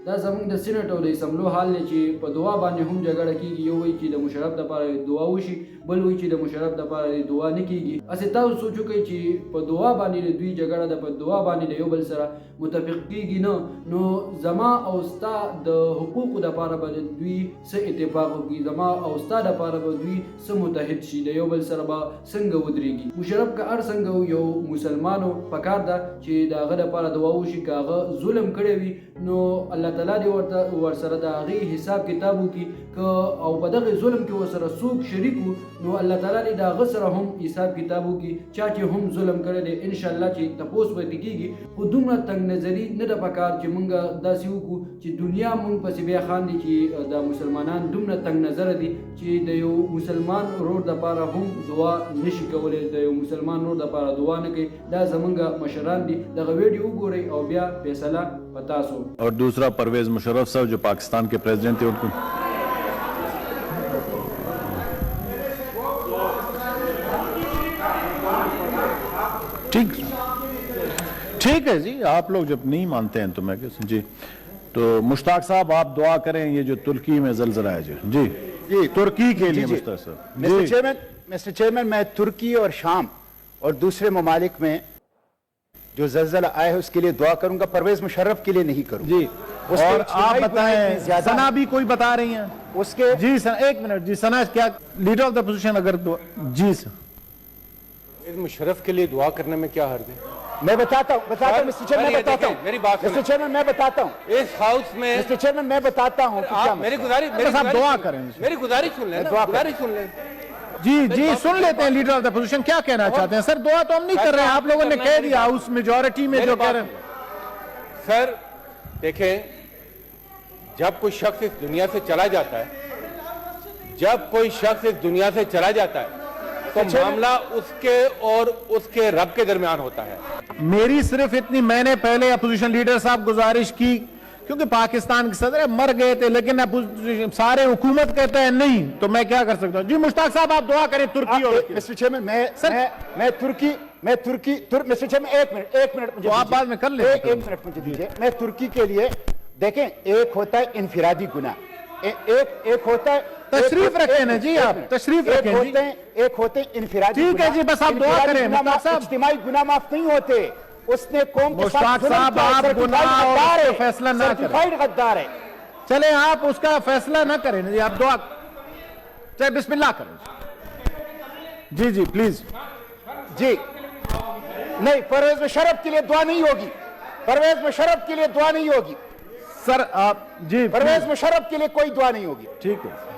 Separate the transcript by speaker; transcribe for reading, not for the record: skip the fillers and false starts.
Speaker 1: دا زمونږ د سینټ او د اسمبلو حال دی چې په دعا باندې هم جګړه کېږي. یو وایي چې د مشرف دپاره دعا وشي، بل وایي چې د مشرف دپاره دعا نه کېږي. هسې تاسو سوچ وکئ چې په دعا باندې د دوی جګړه ده، په دعا باندې د یو بل سره متفق کېږي نه، نو زما او ستا د حقوقو دپاره به دوی څه اتفاق وکړي، زما او ستا دپاره به دوی څه متحد شي، د یو بل سره به څنګه ودرېږي. مشرف که هر څنګه یو مسلمانو پکار ده چې د هغه دپاره دعا وشي. که هغه ظلم کړی وي نو الله تعالی دې ورسره د هغې حساب کتاب وکړي، که او په دغې ظلم کې ورسره څوک شریک وو نو الله تعالی دې د هغه سره هم حساب کتاب وکړي، چا چې هم ظلم کړی دی. انشاءالله چې تپوس به ترې کېږي. خو دومره تنګ نظري نه ده پکار چې مونږ داسې وکړو چې دنیا مونږ پسې بیا خاندي چې دا مسلمانان دومره تنګ نظره دي چې د یو مسلمان ورور دپاره هم دعا نشي کولی، د یو مسلمان ورور دپاره دعا نه کوي. دا زمونږ مشران دي. دغه ویډیو وګورئ او بیا فیصله په تاسو.
Speaker 2: اور دوسرا پرویز مشرف صاحب جو پاکستان کے پریزیڈنٹ تھے ان کو ٹھیک ہے جی، آپ لوگ جب نہیں مانتے ہیں تو میں جی تو مشتاق صاحب آپ دعا کریں یہ جو ترکی میں زلزلہ ہے جی جی ترکی کے لیے مشتاق صاحب.
Speaker 3: مسٹر چیئرمین میں ترکی اور شام اور دوسرے ممالک میں جو زلزلہ آئے ہے اس کے لیے دعا کروں گا، پرویز مشرف کے لیے نہیں کروں
Speaker 2: جی. اور آپ بتائیں سنا بھی کوئی بتا رہی ہیں
Speaker 3: اس کے
Speaker 2: جی سنا ایک منٹ جی سنا کیا لیڈر آف دا اپوزیشن اگر جی سر
Speaker 4: پرویز مشرف کے لیے دعا کرنے میں کیا حرج ہے؟
Speaker 3: میں بتاتا ہوں مسٹر چیئرمین میں بتاتا ہوں
Speaker 4: میری بات
Speaker 3: مسٹر چیئرمین میں بتاتا ہوں
Speaker 4: اس ہاؤس میں
Speaker 3: مسٹر چیئرمین میں بتاتا ہوں
Speaker 4: میری گزارش
Speaker 2: دعا کریں
Speaker 4: میری گزارش سن لیں، گزارش سن لیں.
Speaker 2: جی جی سن لیتے ہیں لیڈر آف دا اپوزیشن کیا کہنا چاہتے ہیں. سر دعا تو ہم نہیں کر رہے ہیں، آپ لوگوں نے کہہ دیا ہاؤس میجورٹی میں جو کہہ رہے ہیں.
Speaker 4: سر دیکھیں، جب کوئی شخص اس دنیا سے چلا جاتا ہے، جب کوئی شخص اس دنیا سے چلا جاتا ہے تو معاملہ اس کے اور اس کے رب کے درمیان ہوتا ہے.
Speaker 2: میری صرف اتنی، میں نے پہلے اپوزیشن لیڈر صاحب گزارش کی کیونکہ پاکستان کے صدر مر گئے تھے، لیکن سارے حکومت کہتے ہیں نہیں، تو میں کیا کر سکتا ہوں. جی مشتاق صاحب آپ دعا کریں ترکی اور
Speaker 3: مسٹر چیئرمین میں ترکی مسٹر چیئرمین ایک منٹ مجھے
Speaker 2: آپ بعد میں کر لیں.
Speaker 3: ایک منٹ مجھے دیجیے. میں ترکی کے لیے دیکھیں، ایک ہوتا ہے انفرادی گناہ، ایک ہوتا ہے
Speaker 2: تشریف رکھیں نا جی، آپ تشریف رکھیں جی.
Speaker 3: ایک ہوتے ہیں انفرادی
Speaker 2: ٹھیک ہے جی، بس آپ دعا کریں.
Speaker 3: اجتماعی گناہ معاف نہیں ہوتے. اس نے قوم کے ساتھ
Speaker 2: مشتاق صاحب آپ گناہ اور فیصلہ نہ کریں،
Speaker 3: غدار ہے.
Speaker 2: چلیں آپ اس کا فیصلہ نہ کریں جی، آپ دعا چاہے بسم اللہ کریں. جی جی پلیز.
Speaker 3: جی نہیں، پرویز مشرف کے لیے دعا نہیں ہوگی، پرویز مشرف کے لیے دعا نہیں ہوگی
Speaker 2: سر. آپ جی
Speaker 3: پرویز مشرف کے لیے کوئی دعا نہیں ہوگی.
Speaker 2: ٹھیک ہے.